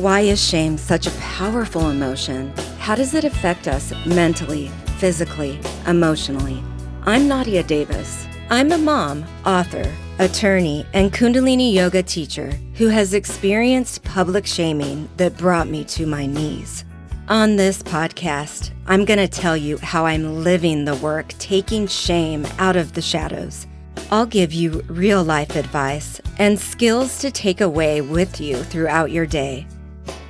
Why is shame such a powerful emotion? How does it affect us mentally, physically, emotionally? I'm Nadia Davis. I'm a mom, author, attorney, and Kundalini yoga teacher who has experienced public shaming that brought me to my knees. On this podcast, I'm going to tell you how I'm living the work taking shame out of the shadows. I'll give you real-life advice and skills to take away with you throughout your day.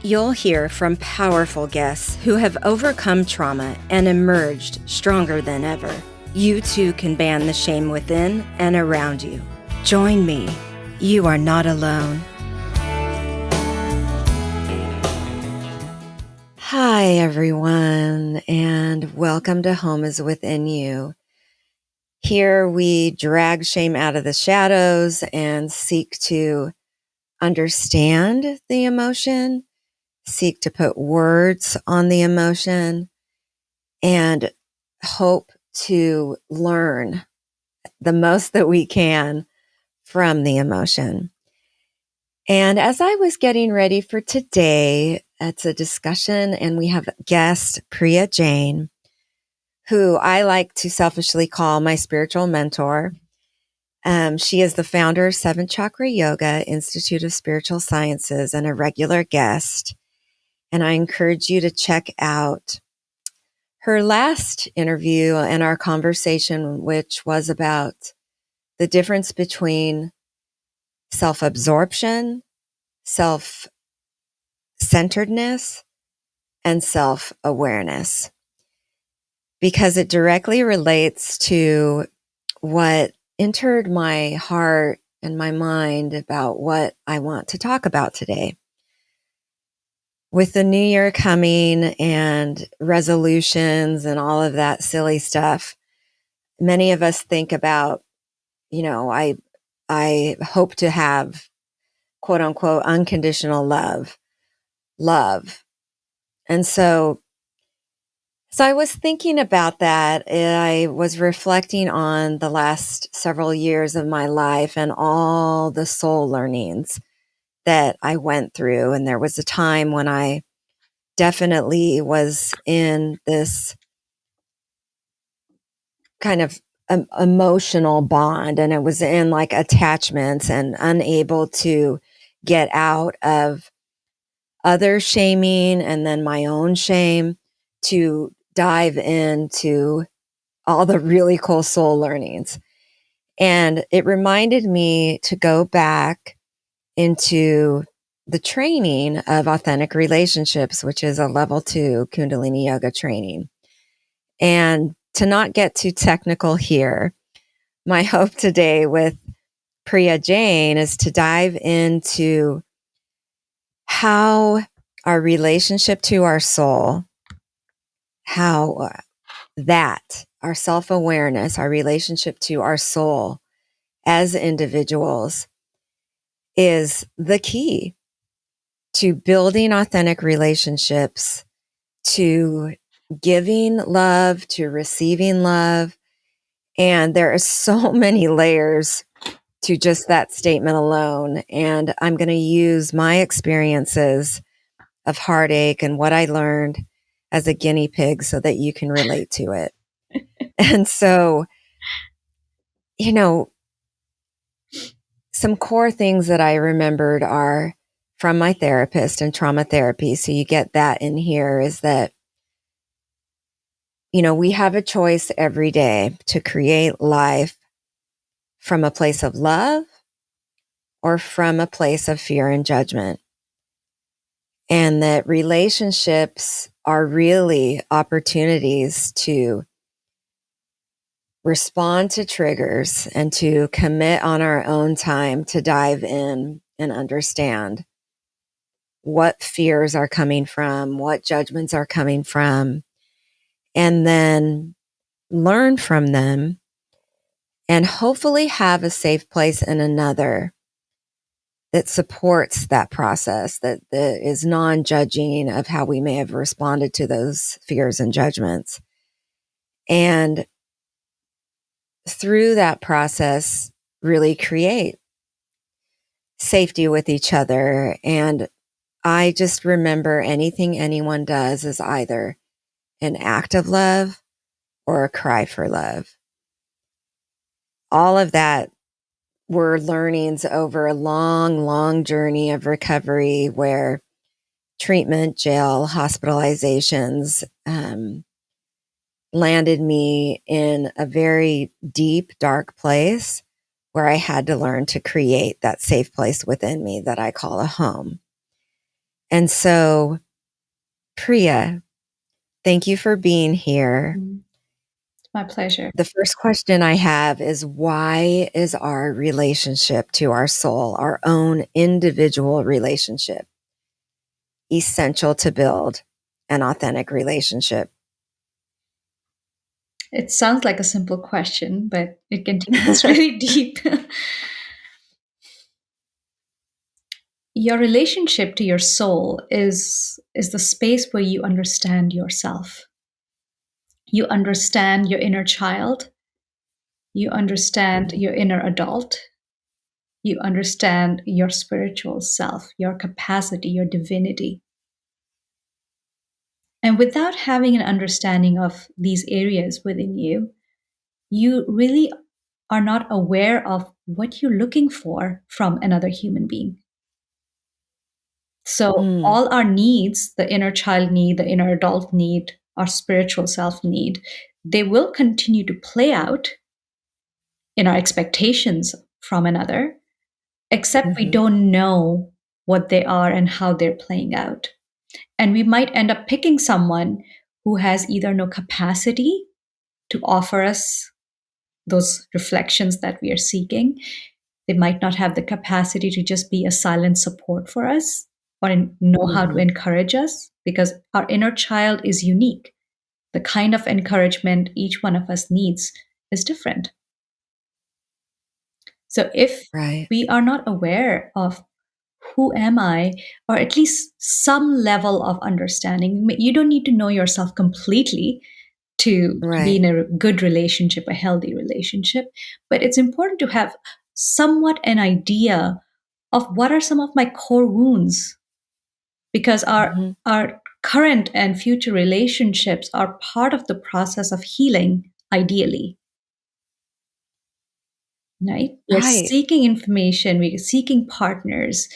You'll hear from powerful guests who have overcome trauma and emerged stronger than ever. You too can ban the shame within and around you. Join me. You are not alone. Hi, everyone, and welcome to Home is Within You. Here we drag shame out of the shadows and seek to understand the emotion, seek to put words on the emotion, and hope to learn the most that we can from the emotion. And as I was getting ready for today, it's a discussion, and we have guest Priya Jain, who I like to selfishly call my spiritual mentor. She is the founder of 7 Chakra Yoga, Institute of Spiritual Sciences, and a regular guest. And I encourage you to check out her last interview and our conversation, which was about the difference between self-absorption, self-centeredness, and self-awareness, because it directly relates to what entered my heart and my mind about what I want to talk about today. With the new year coming and resolutions and all of that silly stuff, many of us think about, I hope to have quote unquote unconditional love. And so I was thinking about that. I was reflecting on the last several years of my life and all the soul learnings that I went through. And there was a time when I definitely was in this kind of emotional bond, and it was in like attachments and unable to get out of other shaming and then my own shame to dive into all the really cool soul learnings. And it reminded me to go back into the training of authentic relationships, which is a level 2 Kundalini yoga training. And to not get too technical here, my hope today with Priya Jain is to dive into how our relationship to our soul, how our self-awareness, our relationship to our soul as individuals is the key to building authentic relationships, to giving love, to receiving love. And there are so many layers to just that statement alone. And I'm going to use my experiences of heartache and what I learned as a guinea pig so that you can relate to it. And so, some core things that I remembered are from my therapist and trauma therapy. So you get that in here, is that, we have a choice every day to create life from a place of love or from a place of fear and judgment. And that relationships are really opportunities to respond to triggers and to commit on our own time to dive in and understand what fears are coming from, what judgments are coming from, and then learn from them and hopefully have a safe place in another that supports that process, that is non-judging of how we may have responded to those fears and judgments. And through that process, really create safety with each other and I just remember anything anyone does is either an act of love or a cry for love. All of that were learnings over a long, long journey of recovery where treatment, jail, hospitalizations landed me in a very deep, dark place where I had to learn to create that safe place within me that I call a home. And so, Priya, thank you for being here. It's my pleasure. The first question I have is, why is our relationship to our soul, our own individual relationship, essential to build an authentic relationship? It sounds like a simple question, but it continues really deep. Your relationship to your soul is the space where you understand yourself. You understand your inner child. You understand your inner adult. You understand your spiritual self, your capacity, your divinity. And without having an understanding of these areas within you, you really are not aware of what you're looking for from another human being. So, Mm, all our needs, the inner child need, the inner adult need, our spiritual self need, they will continue to play out in our expectations from another, except we mhm, don't know what they are and how they're playing out. And we might end up picking someone who has either no capacity to offer us those reflections that we are seeking. They might not have the capacity to just be a silent support for us or know how to mhm. encourage us, because our inner child is unique. The kind of encouragement each one of us needs is different. So if Right. we are not aware of who am I, or at least some level of understanding, you don't need to know yourself completely to be Right. in a good relationship, a healthy relationship, but it's important to have somewhat an idea of what are some of my core wounds, because Mhm. our current and future relationships are part of the process of healing, ideally. Right? We're Right. seeking information, we're seeking partners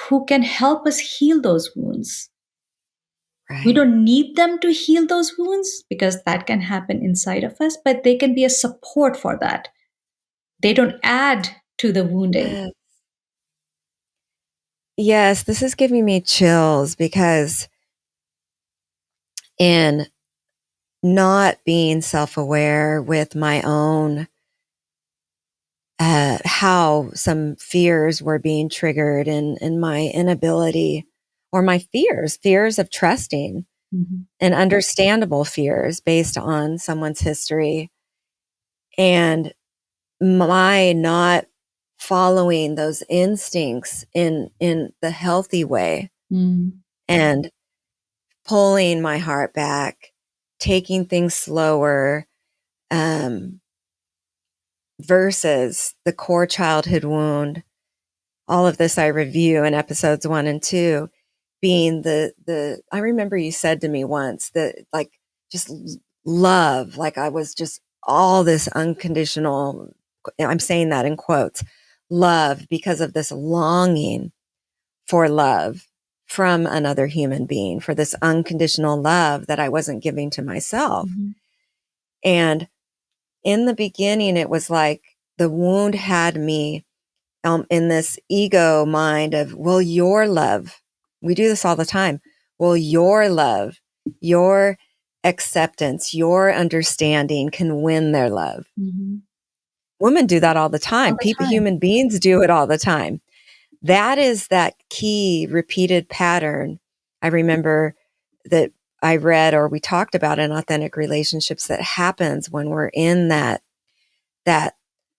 who can help us heal those wounds. We Right. don't need them to heal those wounds because that can happen inside of us, but they can be a support for that. They don't add to the wounding. Yes. Yes, this is giving me chills because in not being self-aware with my own how some fears were being triggered and my inability or my fears of trusting Mhm. and understandable fears based on someone's history and my not following those instincts in the healthy way Mm. and pulling my heart back, taking things slower, um, versus the core childhood wound. All of this I review in episodes 1 and 2, being the I remember you said to me once that, like, just love, like I was just all this unconditional, I'm saying that in quotes, love because of this longing for love from another human being, for this unconditional love that I wasn't giving to myself. Mhm. And in the beginning, it was like the wound had me in this ego mind of, well, your love, we do this all the time. Well, your love, your acceptance, your understanding can win their love. Mhm. Women do that all the All time. the People, time. human beings do it all the time. That is that key repeated pattern. I remember that I read or we talked about in authentic relationships that happens when we're in that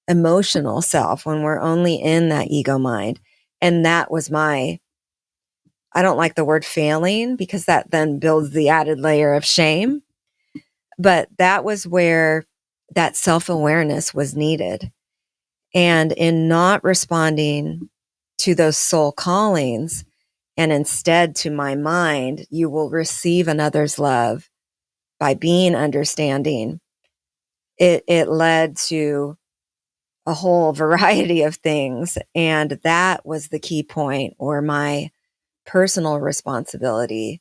emotional self, when we're only in that ego mind. And that was I don't like the word failing because that then builds the added layer of shame. But that was where that self awareness was needed. And in not responding to those soul callings And instead, to my mind, you will receive another's love by being understanding. It led to a whole variety of things. And that was the key point where my personal responsibility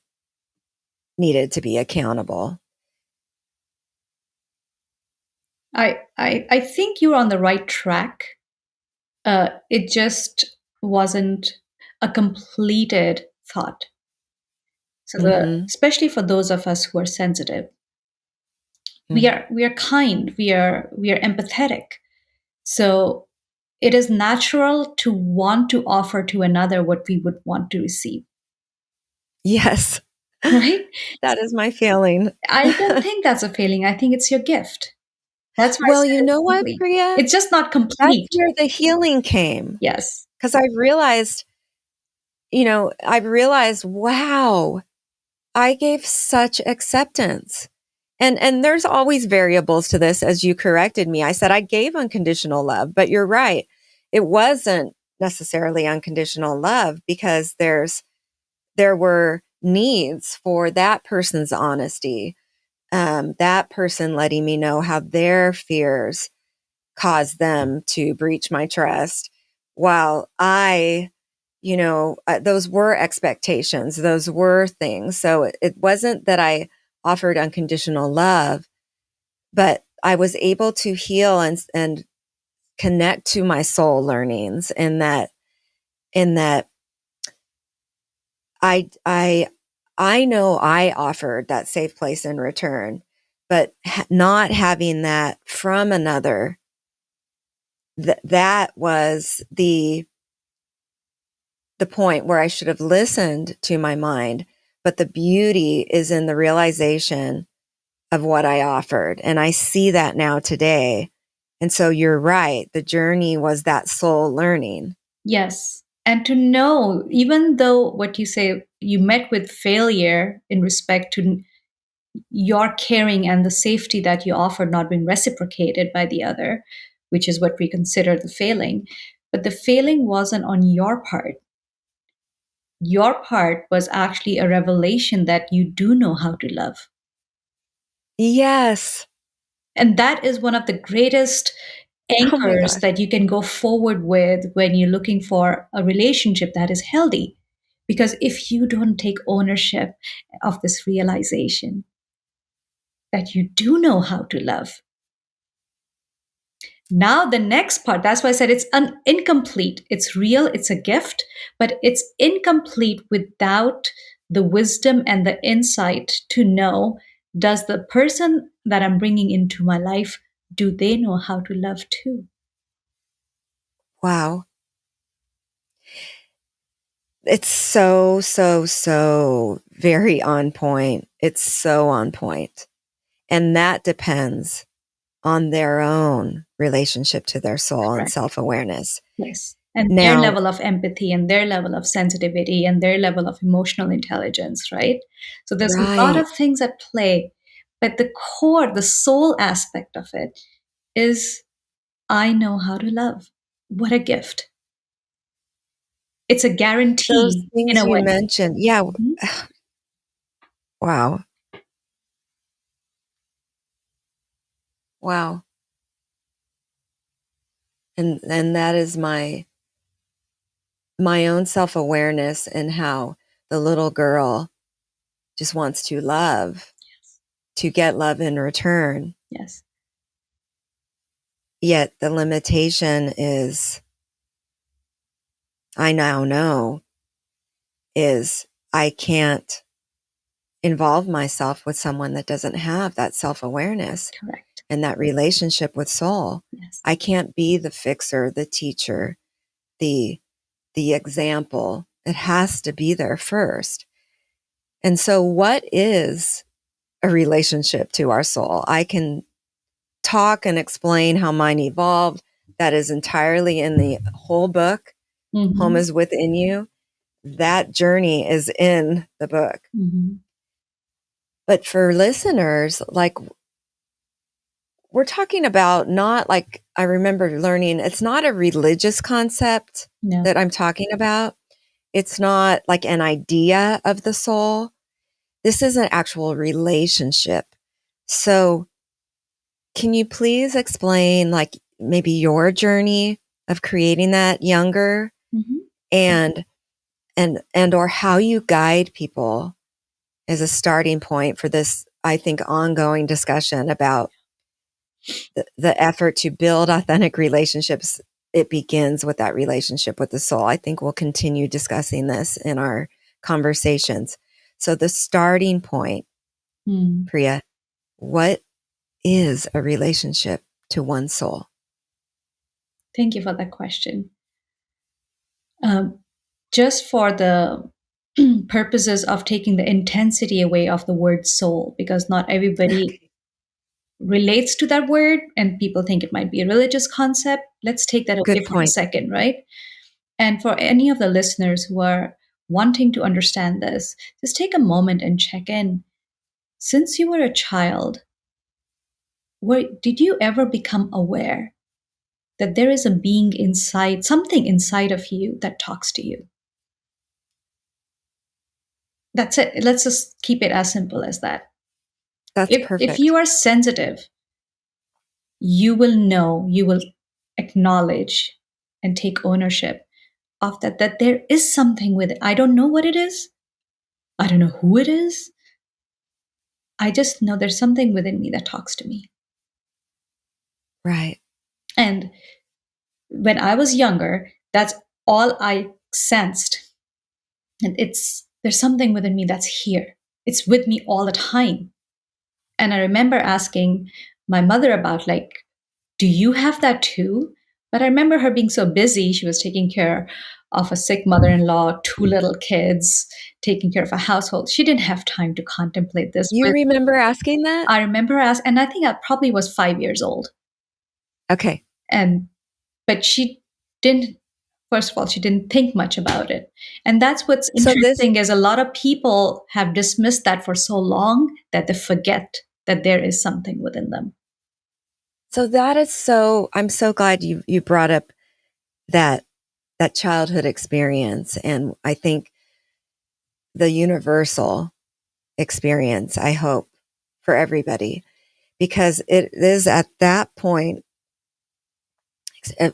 needed to be accountable. I think you're on the right track. It just wasn't a completed thought. So Mm-hmm. especially for those of us who are sensitive, Mm-hmm. we are kind, we are empathetic. So it is natural to want to offer to another what we would want to receive, Yes, right? that is my feeling. I don't think that's a failing. I think it's your gift. That's why I Well, said you it's know what, complete. Priya? It's just not That's complete. where the healing came. Yes. Because I've realized, wow, I gave such acceptance. And there's always variables to this, as you corrected me. I said I gave unconditional love, but you're right. It wasn't necessarily unconditional love because there were needs for that person's honesty, that person letting me know how their fears caused them to breach my trust, while those were expectations, those were things. So it wasn't that I offered unconditional love, but I was able to heal and connect to my soul learnings in that I know I offered that safe place in return, but not having that from another, that was the point where I should have listened to my mind. But the beauty is in the realization of what I offered. And I see that now today. And so you're right. The journey was that soul learning. Yes. And to know, even though what you say, you met with failure in respect to your caring and the safety that you offered not being reciprocated by the other, which is what we consider the failing. But the failing wasn't on your part. Your part was actually a revelation that you do know how to love. Yes. And that is one of the greatest Oh my anchors gosh. that you can go forward with when you're looking for a relationship that is healthy. Because if you don't take ownership of this realization that you do know how to love, now the next part, that's why I said it's incomplete. It's real, it's a gift, but it's incomplete without the wisdom and the insight to know, does the person that I'm bringing into my life, do they know how to love too? Wow. It's so, so, so very on point. It's so on point. And that depends on their own relationship to their soul and Correct. self awareness. Yes. And their Now, level of empathy and their level of sensitivity and their level of emotional intelligence, right? So there's a lot right. of things at play. But the core, the soul aspect of it is, I know how to love. What a gift. It's a Those guarantee in things a you way. mentioned. Yeah. Mhm. Wow. Wow. And that is my own self awareness and how the little girl just wants to love, to get love in return. Yes. Yet the limitation is, I now know, is I can't involve myself with someone that doesn't have that self awareness Correct. and that relationship with soul. Yes. I can't be the fixer, the teacher, the the example. It has to be there first. And so what is a relationship to our soul? I can talk and explain how mine evolved. That is entirely in the whole book. Home Hmm. is within you. That journey is in the book. Hmm. But for listeners, like, we're talking about, not like, I remember learning, it's not a religious concept No. that I'm talking about. it's not like an idea of the soul. This is an actual relationship. So can you please explain like maybe your journey of creating that younger Mhm. and or how you guide people as a starting point for this, I think, ongoing discussion about the effort to build authentic relationships. It begins with that relationship with the soul. I think we'll continue discussing this in our conversations. So the starting point, Hmm. Priya, what is a relationship to one's soul? Thank you for that question. Um, just for the purposes of taking the intensity away of the word soul, because not everybody Okay. relates to that word and people think it might be a religious concept. Let's take that Good away for a point. second, right? And for any of the listeners who are wanting to understand this, just take a moment and check in. Since you were a child, did you ever become aware that there is a being inside, something inside of you that talks to you? That's it. Let's just keep it as simple as that. That's If you perfect. are sensitive, you will know, you will acknowledge and take ownership of that there is something with it. I don't know what it is. I don't know who it is. I just know there's something within me that talks to me. Right. And when I was younger, that's all I sensed. And there's something within me that's here. It's with me all the time. And I remember asking my mother about, like, do you have that too? But I remember her being so busy. She was taking care of a sick mother-in-law, two little kids, taking care of a household. She didn't have time to contemplate this. You But remember asking that? I remember asking, and I think I probably was 5 years old. Okay. And but she didn't, first of all, she didn't think much about it. And that's what's So this interesting, is a lot of people have dismissed that for so long that they forget that there is something within them. so that is so I'm so glad you brought up that childhood experience, and I think the universal experience, I hope, for everybody, because it is at that point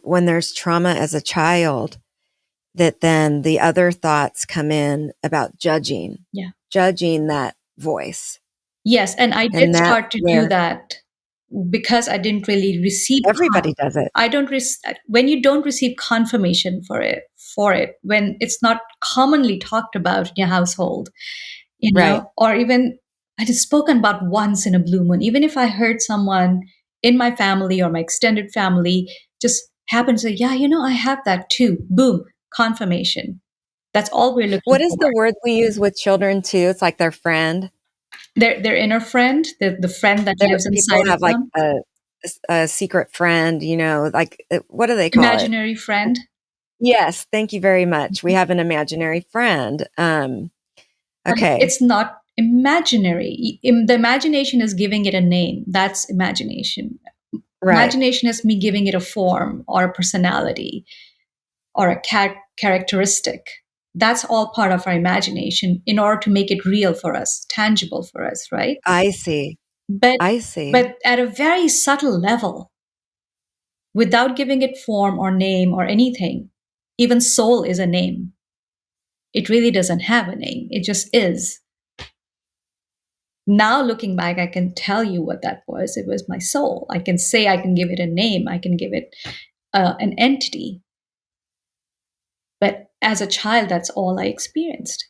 when there's trauma as a child that then the other thoughts come in about Yeah. judging that voice. Yes, and I did And that's start to do where that because I didn't really receive everybody does it. I don't when you don't receive confirmation for it, when it's not commonly talked about in your household, Right. or even it is spoken about once in a blue moon. Even if I heard someone in my family or my extended family just happen to say, yeah, I have that too. Boom, confirmation. That's all we're looking What is for. the word we use with children too? It's like their friend. Their inner friend, the friend that lives People inside of have like them. a secret friend, like what do they call it? Imaginary friend. Yes, thank you very much. We have an imaginary friend. But Okay, it's not imaginary. The imagination is giving it a name. That's imagination. right. Imagination is me giving it a form or a personality or a characteristic. That's all part of our imagination in order to make it real for us, tangible for us, right? I see. But I see. but at a very subtle level, without giving it form or name or anything, even soul is a name. It really doesn't have a name. It just is. Now looking back, I can tell you what that was. It was my soul. I can say, I can give it a name, I can give it an entity. But as a child, that's all I experienced.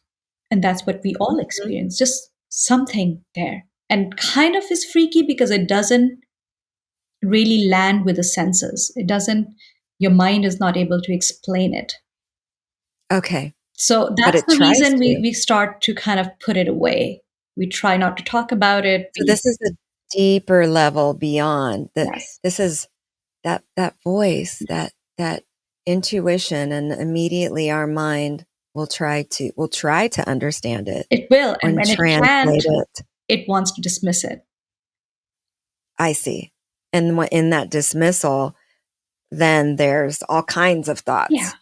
And that's what we all Mhm. experience, just something there. And kind of is freaky because it doesn't really land with the senses. It doesn't, your mind is not able to explain it. Okay, So but that's it the tries reason we, to. we start to kind of put it away. We try not to talk about it. So this is a deeper level beyond that. Yes, This is that voice, that intuition, and immediately our mind will try to understand it it will. And and when it translate can't, it. it wants to dismiss it. I see. And in that dismissal, then there's all kinds of Yeah. thoughts.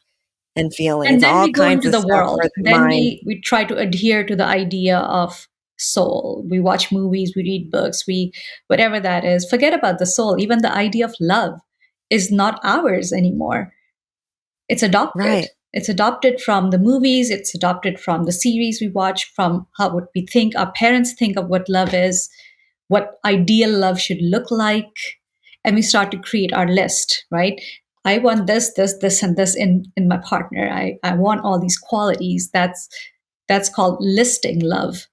and And feelings, then all we go kinds into of the stuff world. for the Then mind. we try to adhere to the idea of soul. We watch movies, we read books, we whatever that is. Forget about the soul. Even the idea of love is not ours anymore. It's adopted. Right. It's adopted from the movies, it's adopted from the series we watch, from how what we think our parents think of what love is, what ideal love should look like. And we start to create our list, right? I want this, and this in my partner. I want all these qualities. That's called listing love.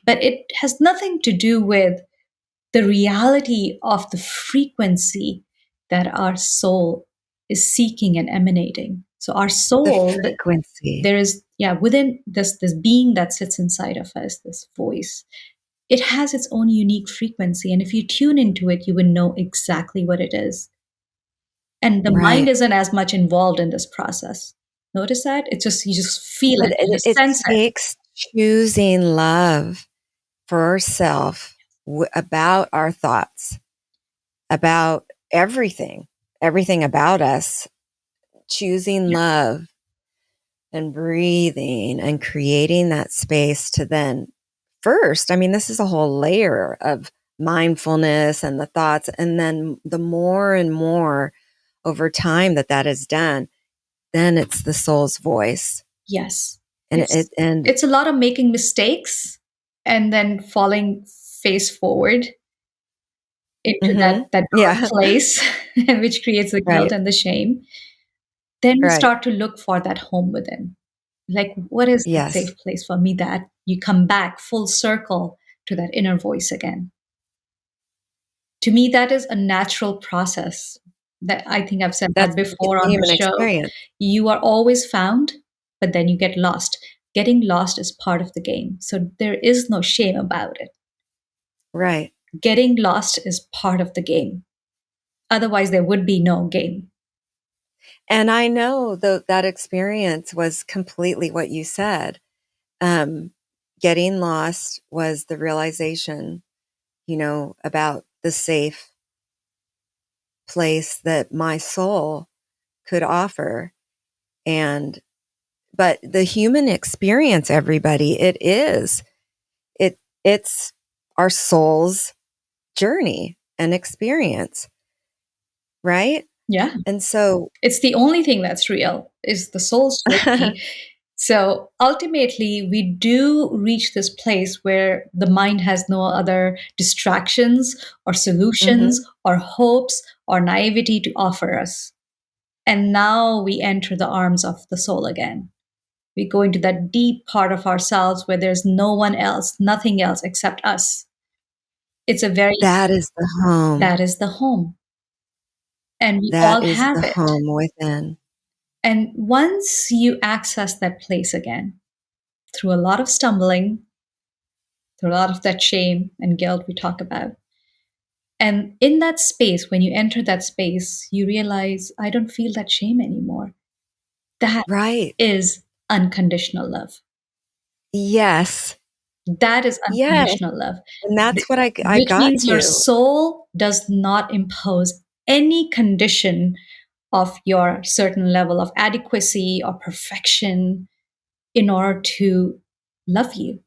But it has nothing to do with the reality of the frequency that our soul is seeking and emanating. So our The soul, frequency. there is, yeah, within this being that sits inside of us, this voice, it has its own unique frequency. And if you tune into it, you would know exactly what it is. And the mind Right. isn't as much involved in this process. Notice that? It's just, you just feel But it, you just it sense it. takes choosing love for ourself about our thoughts, about everything about us, choosing Yeah. love and breathing and creating that space to then first, I mean, this is a whole layer of mindfulness and the thoughts. And then the more and more over time that that is done, then it's the soul's voice. Yes. And and It's a lot of making mistakes and then falling face forward into mhm, that dark yeah, place, which creates the guilt right, and the shame. Then we right. start to look for that home within. Like, what is that Yes, safe place for me, that you come back full circle to that inner voice again? To me, that is a natural process. That I think I've said that that's the before on the human show. experience. You are always found, but then you get lost. Getting lost is part of the game. So there is no shame about it. Right. Getting lost is part of the game. Otherwise, there would be no game. And I know that experience was completely what you said. Um, Getting lost was the realization, about the safe place that my soul could offer. And, but the human experience, everybody, it's our soul's journey and experience, right? Yeah. And so, It's the only thing that's real is the soul's journey. So ultimately, we do reach this place where the mind has no other distractions or solutions mhm, or hopes or naivety to offer us. And now we enter the arms of the soul again. We go into that deep part of ourselves where there's no one else, nothing else except us. It's a very, that is the home. that is the home. And we That all is have the it. home within. And once you access that place again, through a lot of stumbling, through a lot of that shame and guilt we talk about, and in that space, when you enter that space, you realize, I don't feel that shame anymore. That Right. is unconditional love. Yes. That is Yes. unconditional love, And that's what I which got means your to. soul does not impose any condition of your certain level of adequacy or perfection in order to love you.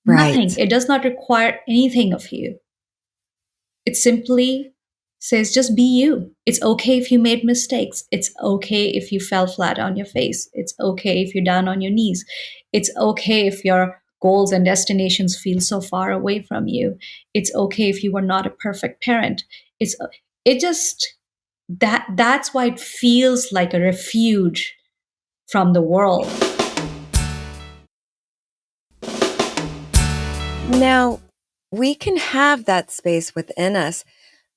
Nothing. Right. It does not require anything of you. It simply says, just be you. It's okay if you made mistakes. It's okay if you fell flat on your face. It's okay if you're down on your knees. It's okay if your goals and destinations feel so far away from you. It's okay if you were not a perfect parent. It's it just that's why it feels like a refuge from the world. Now, we can have that space within us,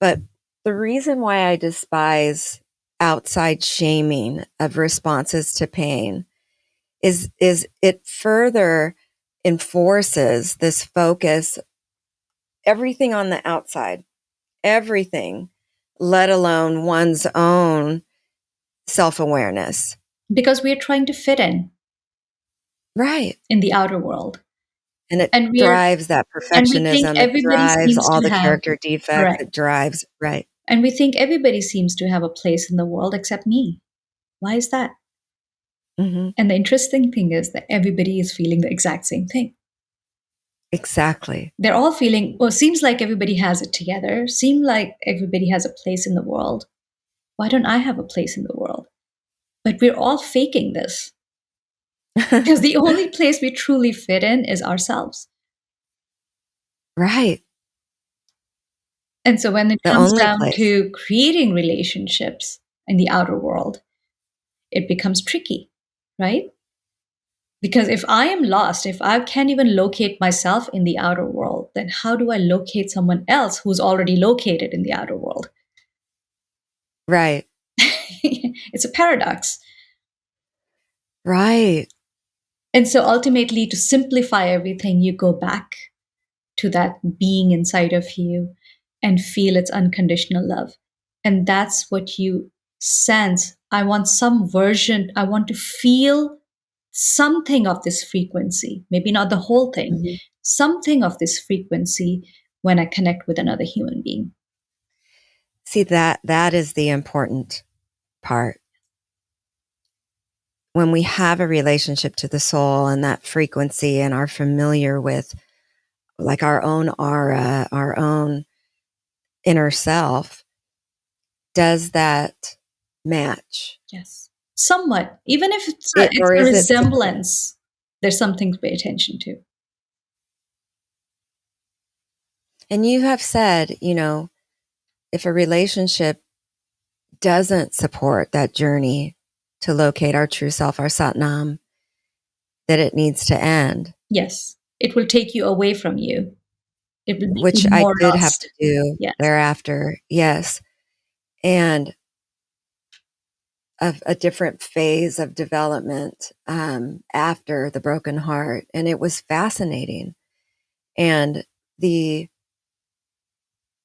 but the reason why I despise outside shaming of responses to pain is it further enforces this focus, everything on the outside, everything, let alone one's own self-awareness. Because we are trying to fit Right. in the outer world. And it And drives that we think perfectionism, it everybody drives seems all to the have, character defects, correct. it drives right. And we think everybody seems to have a place in the world except me. Why is that? Mhm. And the interesting thing is that everybody is feeling the exact same thing. Exactly. They're all feeling, well, seems like everybody has it together. Seem like everybody has a place in the world. Why don't I have a place in the world? But we're all faking this because the only place we truly fit in is ourselves. Right. And so when it The comes only down place. to creating relationships in the outer world, it becomes tricky, right? Because if I am lost, if I can't even locate myself in the outer world, then how do I locate someone else who's already located in the outer world? Right. It's a paradox. Right. And so ultimately, to simplify everything, you go back to that being inside of you and feel its unconditional love. And that's what you sense. I want some version, I want to feel something of this frequency, maybe not the whole thing, Mhm. something of this frequency when I connect with another human being. See, that is the important part. When we have a relationship to the soul and that frequency and are familiar with like our own aura, our own inner self, does that match? Yes. Somewhat. Even if It it's or a is it different? resemblance, there's something to pay attention to. And you have said, if a relationship doesn't support that journey to locate our true self, our Satnam, that it needs to end, Yes. It will take you away from you. It will make you which I more did have to lost. do Yes. thereafter. Yes. And a different phase of development after the broken heart. And it was fascinating. And the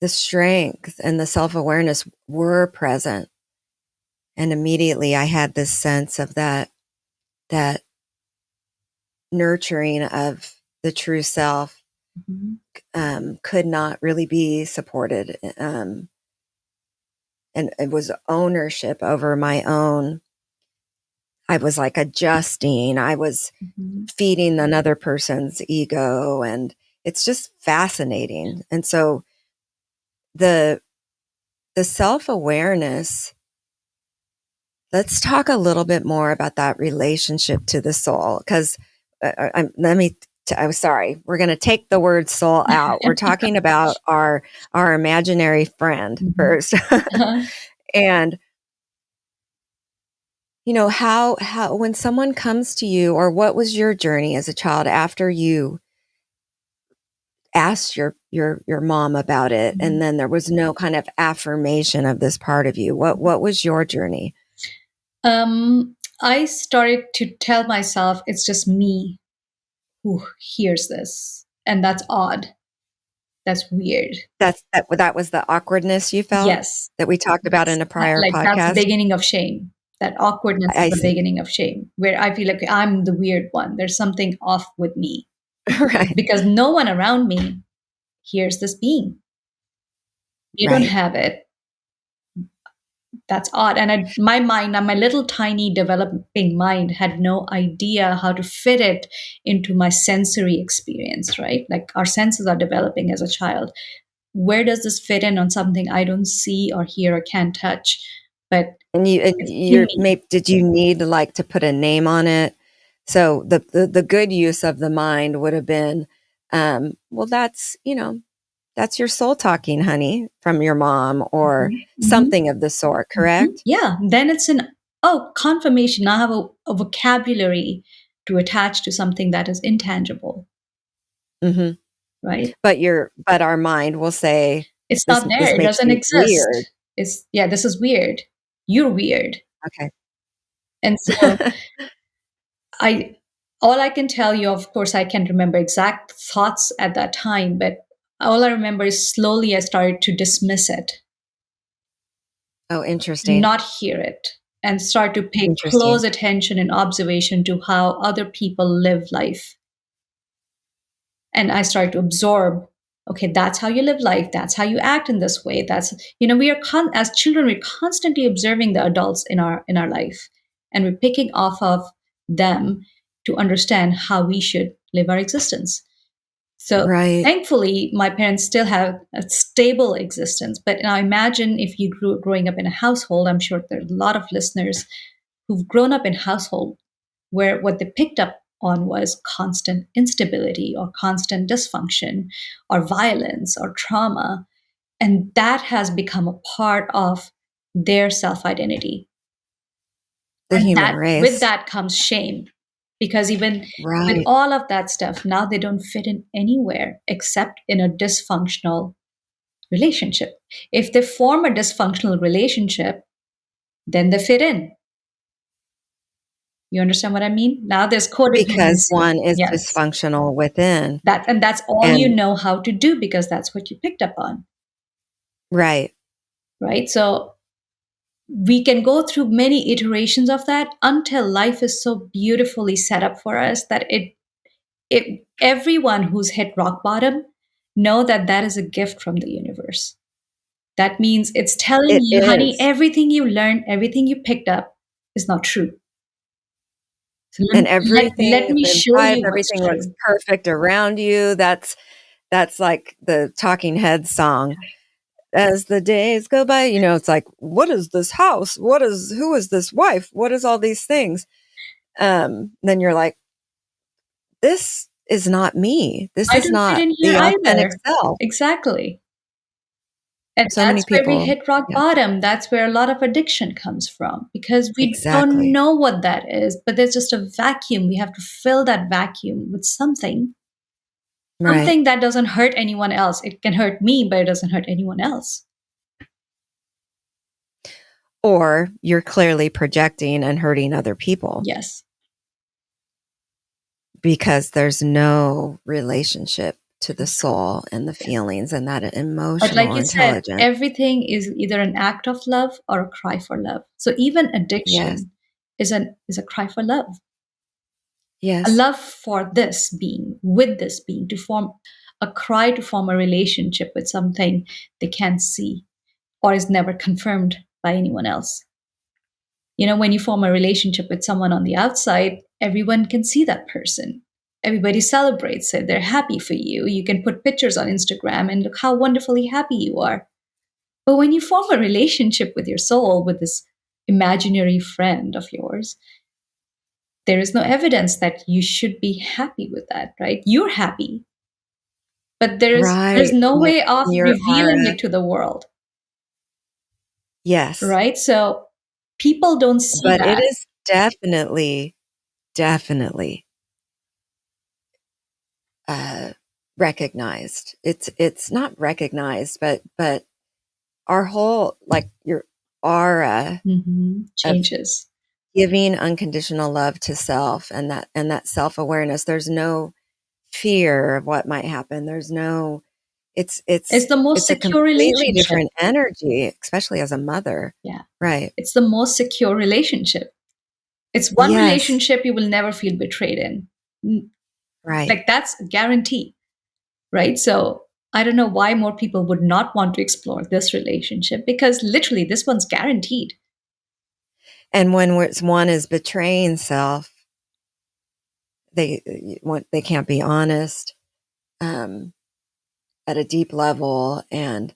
the strength and the self-awareness were present. And immediately I had this sense of that nurturing of the true self Mhm. could not really be supported. And it was ownership over my own. I was like adjusting. I was Mhm. feeding another person's ego, and it's just fascinating. And so the the self-awareness, let's talk a little bit more about that relationship to the soul, because I was sorry. We're going to take the word soul out. We're talking about our imaginary friend Mhm. first. Uh-huh. And how when someone comes to you, or what was your journey as a child after you asked your mom about it, and Mhm. then there was no kind of affirmation of this part of you? What was your journey? I started to tell myself it's just me who hears this. And that's odd. That's weird. That was the awkwardness you felt Yes. that we talked about Yes. in a prior Like that's the podcast? beginning of shame. That awkwardness is I the see. beginning of shame, where I feel like I'm the weird one. There's something off with me Right, because no one around me hears this being. You don't right. have it. That's odd. And my mind, my little tiny developing mind, had no idea how to fit it into my sensory experience, right? Like our senses are developing as a child. Where does this fit in on something I don't see or hear or can't touch? But And it's in you're me. maybe, did you need like to put a name on it? So the good use of the mind would have been, well, that's your soul talking, honey, from your mom, or Mhm. Mhm. something of the sort, Mhm. correct? Yeah. Then it's an, oh, confirmation. I have a vocabulary to attach to something that is intangible, Hmm. right? But our mind will say, It's this not there. this It makes doesn't you weird. exist. It's, yeah, this is weird. You're weird. Okay. And so I, all I can tell you, of course, I can't remember exact thoughts at that time, but all I remember is slowly I started to dismiss it, Oh, interesting. not hear it, and start to pay Interesting. close attention and observation to how other people live life. And I started to absorb, okay, that's how you live life. That's how you act in this way. That's, we are as children, we're constantly observing the adults in our life, and we're picking off of them to understand how we should live our existence. So Right. thankfully, my parents still have a stable existence. But now imagine if you growing up in a household. I'm sure there are a lot of listeners who've grown up in household where what they picked up on was constant instability or constant dysfunction or violence or trauma. And that has become a part of their self identity. The And human that with race. that comes shame. Because even with Right. all of that stuff, now they don't fit in anywhere except in a dysfunctional relationship. If they form a dysfunctional relationship, then they fit in. You understand what I mean? Now there's Because codependency. one is Yes. dysfunctional within. That's all you And know how to do because that's what you picked up on, right. right? So we can go through many iterations of that until life is so beautifully set up for us that it everyone who's hit rock bottom know that that is a gift from the universe. That means it's telling It you, honey, is. everything you learned, everything you picked up is not true. So And let everything me show inside, you what's everything looks true. perfect around you. That's like the Talking Heads song. As the days go by, it's like, what is this house? Who is this wife? What is all these things? Then you're like, this is not me. This I is don't fit not in here the authentic either. self. Exactly. And So many that's where we people. hit rock Yeah, bottom. That's where a lot of addiction comes from because we don't exactly. know what that is, but there's just a vacuum. We have to fill that vacuum with something, Right. something that doesn't hurt anyone else. It can hurt me, but it doesn't hurt anyone else. Or you're clearly projecting and hurting other people Yes. because there's no relationship to the soul and the Yes. feelings and that But like emotional you said, intelligence. everything is either an act of love or a cry for love. So even Yes. addiction is a cry for love. A Yes. love for this being, with this being, to form a cry to form a relationship with something they can't see or is never confirmed by anyone else. You know, when you form a relationship with someone on the outside, everyone can see that person. Everybody celebrates it. They're happy for you. You can put pictures on Instagram and look how wonderfully happy you are. But when you form a relationship with your soul, with this imaginary friend of yours, there is no evidence that you should be happy with that, right? You're happy, but there's Right. no And way of your revealing aura. it to the world, Yes. right? So people don't see But it that. is definitely uh, recognized. It's not recognized, but our whole like your aura of Changes. giving unconditional love to self and that self-awareness. There's no fear of what might happen. There's no it's It's it's the most it's a secure completely relationship. different energy, especially as a mother. Yeah. Right. It's the most secure relationship. It's one Yes. relationship you will never feel betrayed in. Right. Like that's a guarantee, right? So I don't know why more people would not want to explore this relationship because literally this one's guaranteed. And when one is betraying self, they can't be honest um, at a deep level, and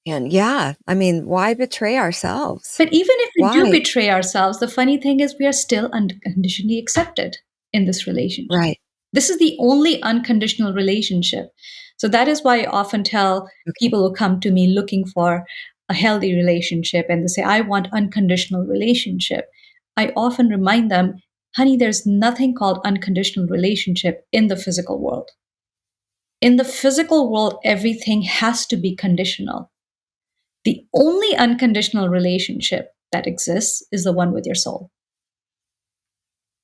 yeah, I mean, why betray ourselves? But even if we do Why? betray ourselves, the funny thing is we are still unconditionally accepted in this relationship. Right. This is the only unconditional relationship. So that is why I often tell Okay. people who come to me looking for a healthy relationship and they say, I want unconditional relationship. I often remind them, honey, there's nothing called unconditional relationship in the physical world. In the physical world, everything has to be conditional. The only unconditional relationship that exists is the one with your soul.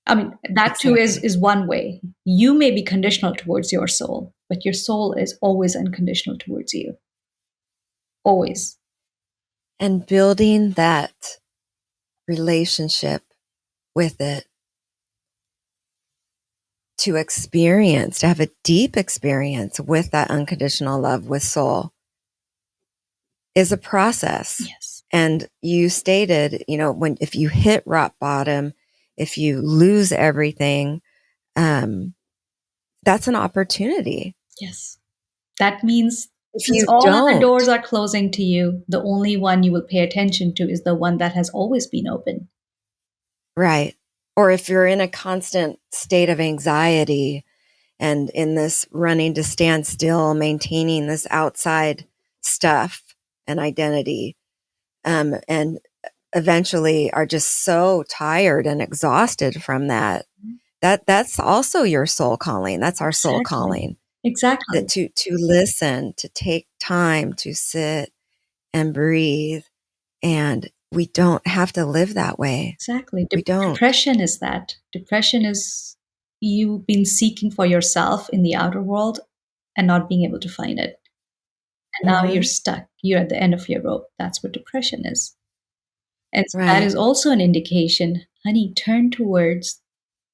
I mean, that too Exactly. is one way. You may be conditional towards your soul, but your soul is always unconditional towards you. Always. And building that relationship with it to have a deep experience with that unconditional love with soul is a process. Yes. And you stated, if you hit rock bottom, if you lose everything, that's an opportunity. Yes. That means If since you all other don't, doors are closing to you, the only one you will pay attention to is the one that has always been open. right. Or if you're in a constant state of anxiety and in this running to stand still, maintaining this outside stuff and identity, and eventually are just so tired and exhausted from that, that's also your soul calling. That's our soul Exactly. calling. That Exactly. to listen, to take time to sit and breathe, and we don't have to live that way. Exactly. We don't. Depression is that. Depression is you been seeking for yourself in the outer world and not being able to find it. And now you're Mhm. stuck. You're at the end of your rope. That's what depression is. And so that Right. is also an indication, honey, turn towards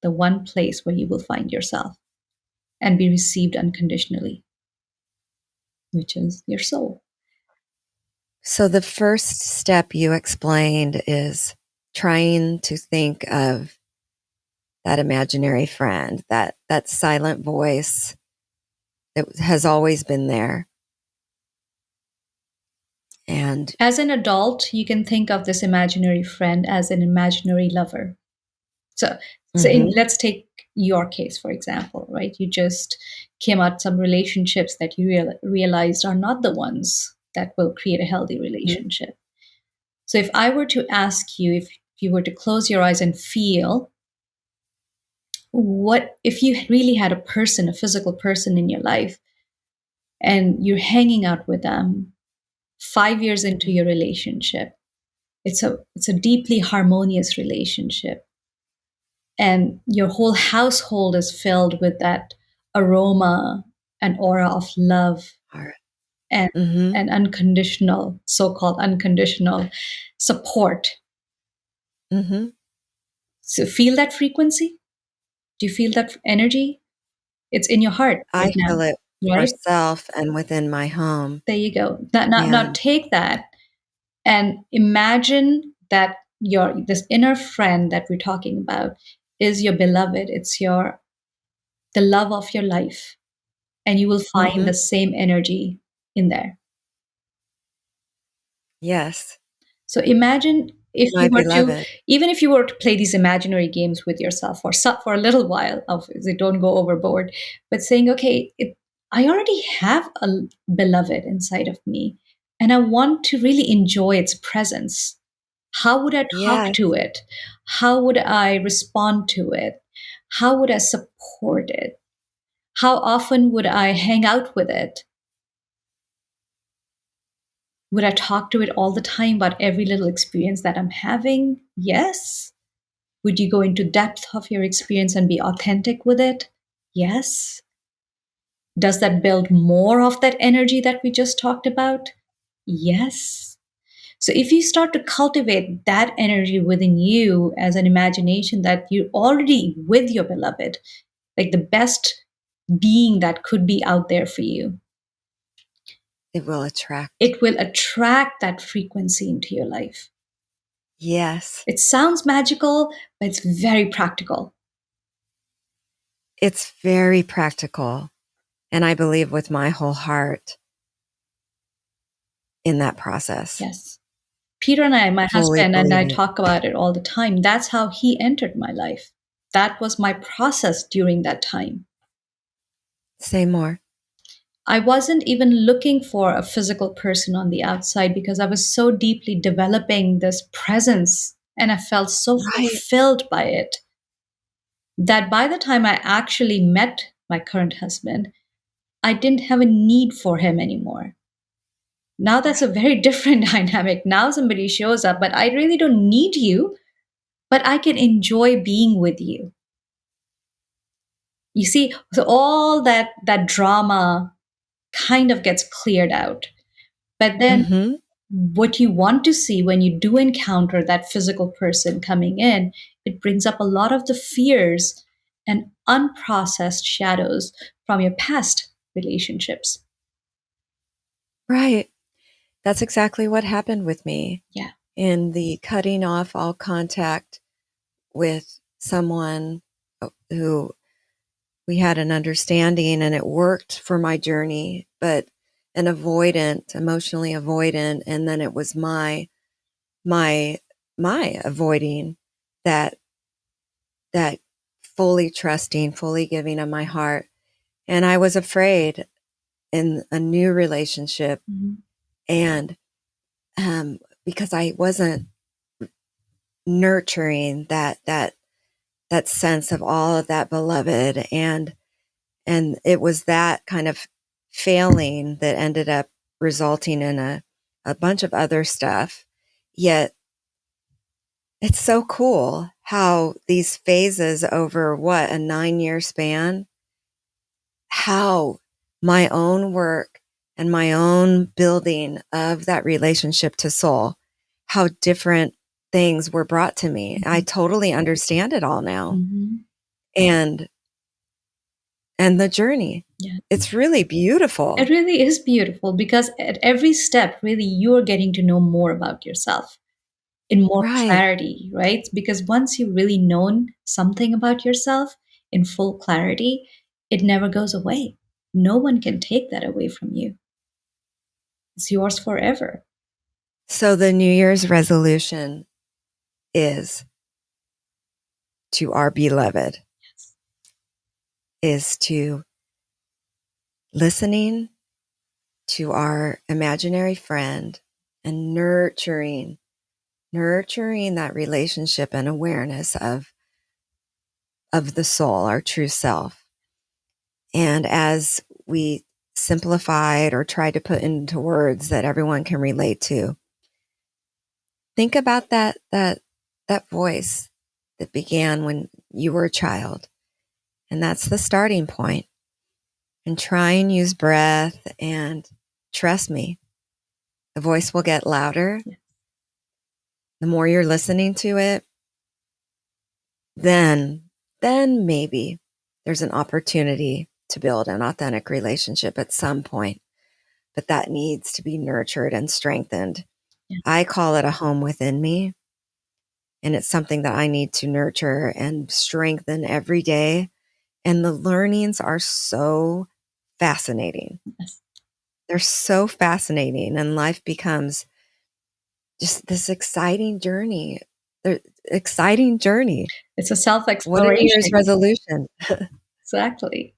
the one place where you will find yourself and be received unconditionally, which is your soul. So the first step you explained is trying to think of that imaginary friend, that silent voice that has always been there. And As an adult, you can think of this imaginary friend as an imaginary lover. So, mhm, let's take your case, for example, right? You just came out some relationships that you realized are not the ones that will create a healthy mhm, relationship. So, if I were to ask you, if you were to close your eyes and feel, what if you really had a person, a physical person in your life, and you're hanging out with them 5 years into mhm. your relationship? It's a deeply harmonious relationship, and your whole household is filled with that aroma and aura of love Alright. and Mhm, and unconditional, so-called unconditional support. mhm. So feel that frequency. Do you feel that energy? It's in your heart I right now, feel it for right? self and within my home, There you go. Now and take that and imagine that your this inner friend that we're talking about is your beloved. It's the love of your life, and you will find the mhm, same energy in there. yes, So imagine if my you were to, beloved. even if you were to play these imaginary games with yourself for a little while, obviously don't go overboard, but saying, okay, I already have a beloved inside of me, and I want to really enjoy its presence. How would I talk Yes, to it? How would I respond to it? How would I support it? How often would I hang out with it? Would I talk to it all the time about every little experience that I'm having? Yes. Would you go into depth of your experience and be authentic with it? Yes. Does that build more of that energy that we just talked about? Yes. So if you start to cultivate that energy within you as an imagination that you're already with your beloved, like the best being that could be out there for you, it will attract. it will attract that frequency into your life. Yes, It sounds magical, but it's very practical. it's very practical, and I believe with my whole heart in that process, Yes. Peter and I, my fully husband, and I believing. talk about it all the time. That's how he entered my life. That was my process during that time. Say more. I wasn't even looking for a physical person on the outside because I was so deeply developing this presence and I felt so Right. fulfilled by it that by the time I actually met my current husband, I didn't have a need for him anymore. Now that's a Right. very different dynamic. Now somebody shows up, but I really don't need you, but I can enjoy being with you. You see, so all that drama kind of gets cleared out. But then Mhm. what you want to see when you do encounter that physical person coming in, it brings up a lot of the fears and unprocessed shadows from your past relationships. Right. That's exactly what happened with me Yeah. in the cutting off all contact with someone who we had an understanding and it worked for my journey, but an avoidant, emotionally avoidant. And then it was my, my avoiding that, that fully trusting, fully giving of my heart. And I was afraid in a new relationship. Mhm. And, because I wasn't nurturing that sense of all of that beloved, and it was that kind of failing that ended up resulting in a bunch of other stuff. Yet it's so cool how these phases over what, a 9-year span, how my own work and my own building of that relationship to soul, how different things were brought to me. I Mhm. totally understand it all now. Mhm. And the journey. Yeah. It's really It beautiful. really is beautiful because at every step, really, you're getting to know more about yourself in more Right. clarity, right? Because once you've really known something about yourself in full clarity, it never goes away. No one can take that away from you. It's yours forever. So the New Year's resolution is to our beloved, Yes. is to listening to our imaginary friend and nurturing that relationship and awareness of the soul, our true self. And as we simplified or tried to put into words that everyone can relate to, think about that voice that began when you were a child. And that's the starting point. And try and use breath, and trust me, the voice will get louder. Yes. The more you're listening to it, then maybe there's an opportunity to build an authentic relationship at some point. But that needs to be nurtured and strengthened. Yeah. I call it a home within me. And it's something that I need to nurture and strengthen every day. And the learnings are so fascinating. Yes. They're so fascinating. And life becomes just this exciting journey. Exciting journey. It's a self What a New Year's exploration. resolution. Exactly.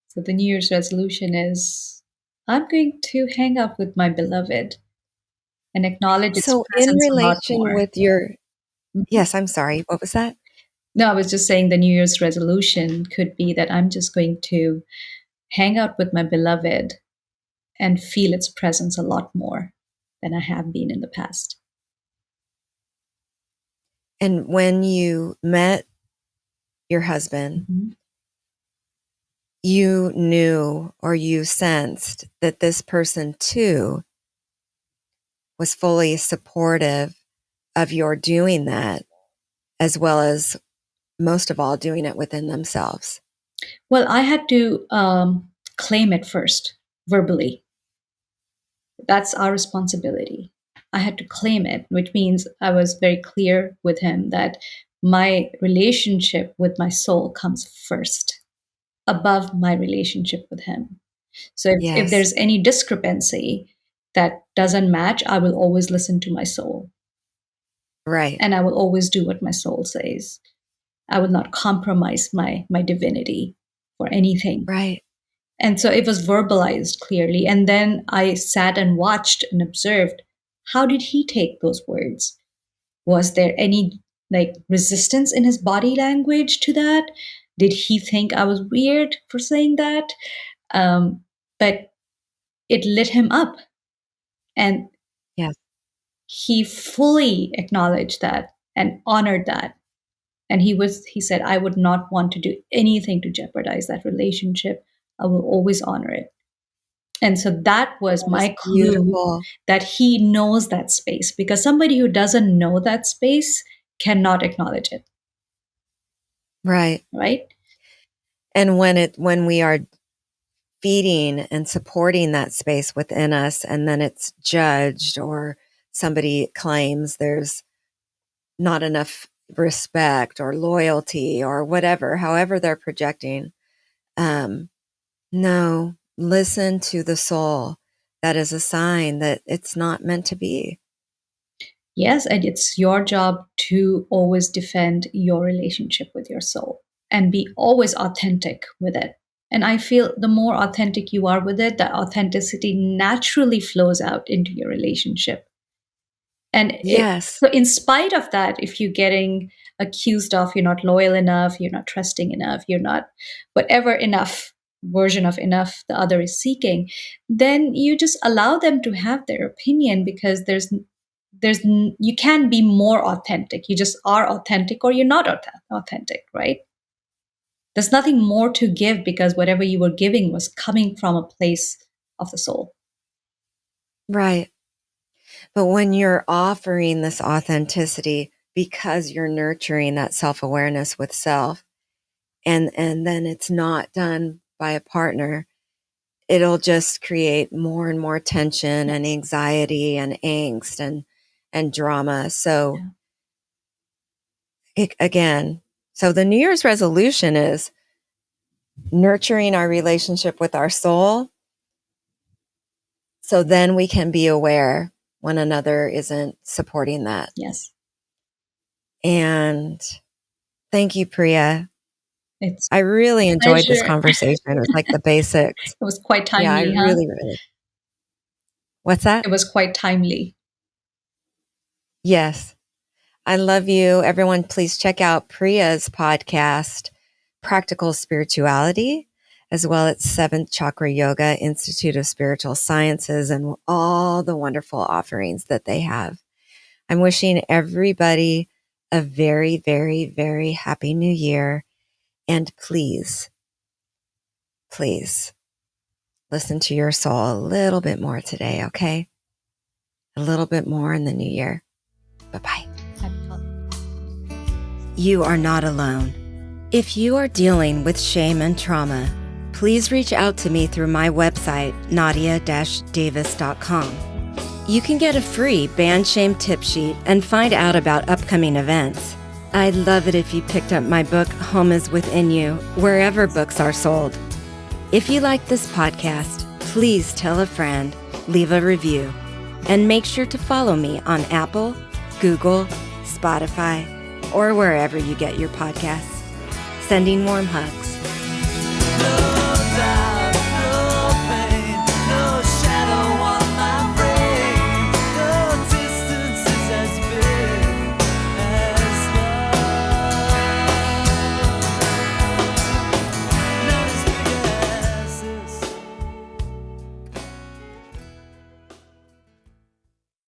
So the New Year's resolution is I'm going to hang out with my beloved and acknowledge its So, in presence a lot relation more. with your, Mhm. yes, I'm sorry, what was that? No, I was just saying the New Year's resolution could be that I'm just going to hang out with my beloved and feel its presence a lot more than I have been in the past. And when you met your husband, Mhm. you knew or you sensed that this person too was fully supportive of your doing that, as well as most of all doing it within themselves. Well, I had to claim it first verbally. That's our responsibility. I had to claim it, which means I was very clear with him that my relationship with my soul comes first, above my relationship with him. So if Yes, there's any discrepancy that doesn't match, I will always listen to my soul right, and I will always do what my soul says. I will not compromise my divinity for anything. right. And so it was verbalized clearly. And then I sat and watched and observed how did he take those words? Was there any like resistance in his body language to that? Did he think I was weird for saying that? But it lit him up. And Yes. he fully acknowledged that and honored that. And he said, I would not want to do anything to jeopardize that relationship. I will always honor it. And so that was That is my clue beautiful. that he knows that space because somebody who doesn't know that space cannot acknowledge it, Right. right? And when we are feeding and supporting that space within us, and then it's judged or somebody claims there's not enough respect or loyalty or whatever, however they're projecting. No, listen to the soul. That is a sign that it's not meant to be. Yes, and it's your job to always defend your relationship with your soul and be always authentic with it. And I feel the more authentic you are with it, the authenticity naturally flows out into your relationship. Yes. So, in spite of that, if you're getting accused of you're not loyal enough, you're not trusting enough, you're not whatever enough version of enough the other is seeking, then you just allow them to have their opinion because you can be more authentic. You just are authentic or you're not authentic, right? There's nothing more to give because whatever you were giving was coming from a place of the soul. Right. But when you're offering this authenticity because you're nurturing that self-awareness with self, and then it's not done by a partner, it'll just create more and more tension and Yes. anxiety and angst and drama. So again, so the New Year's resolution is nurturing our relationship with our soul. So then we can be aware when another isn't supporting that. Yes. And thank you, Priya. It's I really a enjoyed this pleasure. conversation. It was like the basics. It was quite Yeah, I timely, huh? really, really. What's that? It was quite timely. Yes. I love you. Everyone, please check out Priya's podcast, Practical Spirituality, as well as Seventh Chakra Yoga, Institute of Spiritual Sciences, and all the wonderful offerings that they have. I'm wishing everybody a very, very, very happy new year. And please, please listen to your soul a little bit more today, okay? A little bit more in the new year. Bye-bye. You are not alone. If you are dealing with shame and trauma, please reach out to me through my website, nadia-davis.com. You can get a free Ban Shame tip sheet and find out about upcoming events. I'd love it if you picked up my book, Home is Within You, wherever books are sold. If you like this podcast, please tell a friend, leave a review, and make sure to follow me on Apple, Google, Spotify, or wherever you get your podcasts. Sending warm hugs.